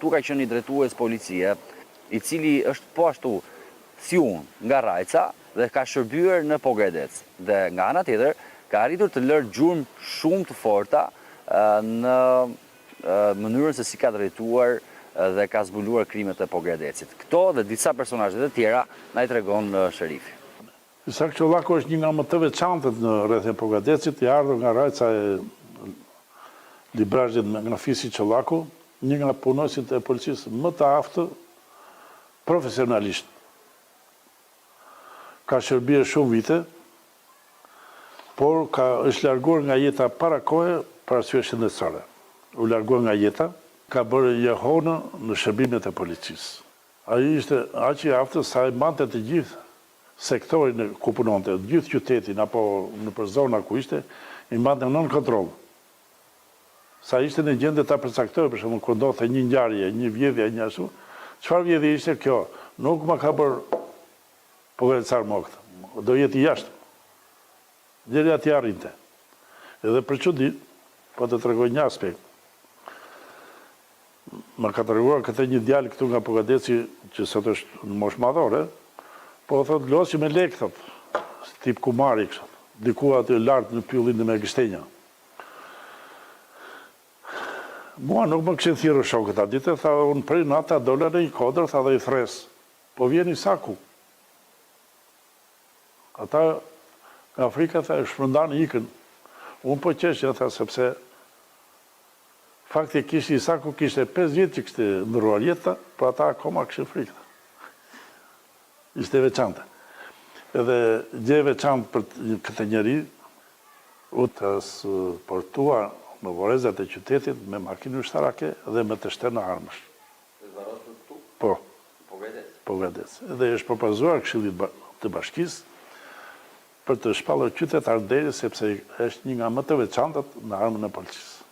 Ktu ka qenë i drejtues policie, i cili është po ashtu si unë nga Rajca dhe ka shërbyer në Pogadec. Dhe nga ana tjetër ka arritur të lërë gjurmë shumë të forta në mënyrën se si ka drejtuar dhe ka zbuluar krimet e Pogadecit. Këto dhe disa personazhe të tjera na i tregon sherifi. Isak Çollaku është një nga më të veçantët në rreth e Pogadecit, i ardhur nga Rajca e Librazhit nga Fisi Çollaku, një nga punonësit e policisë më të aftë profesionalisht. Ka shërbyer shumë vite, por është larguar nga jeta para kohe për arsye shëndetësore. U larguar nga jeta, ka bërë jehonë në shërbimet e policisë. Ai ishte aq i aftë sa i mbante të gjithë sektorin ku punonte, gjithë qytetin apo nëpër zona ku ishte, i mbante nën kontroll. Sa ishte në gjendje ta përcaktojë, për shembull, kur ndodhte një ngjarje, një vjedhje, një ashtu, çfarë vjedhje ishte kjo? Nuk ma ka bërë Pogadecar më këtë. Do jetë i jashtë. Deri aty arrinte. Edhe për çudi, po të tregoj një aspekt. Ma ka treguar këtë një djalë këtu nga Pogadeci, që sot është në moshë madhore, po thotë losi me lekë, thotë, tip kumari, kështë, diku aty lartë në pyllin dhe me gështenja. Mua nuk më këshin thirë shokët atë ditë, tha unë prej nata dole në një kodrë, tha dhe i thres, po vjen i saku. Ata nga Afrika, tha, shpërndan ikën. Unë po qeshja, tha, sepse fakti kishte i saku, kishte 5 vjetë që kështë ndëruar jetë, për ata akoma kështë frikë. Ishte veçante. Edhe gjë e veçantë për këtë njeri, u të portua në vorezat e qytetit me makinë ushtarake dhe me të shtenë armësh. Po. Pogadec. Edhe është propozuar Këshillit të Bashkisë për të shpallur qytetar deri sepse është një nga më të veçantët në armën e policisë.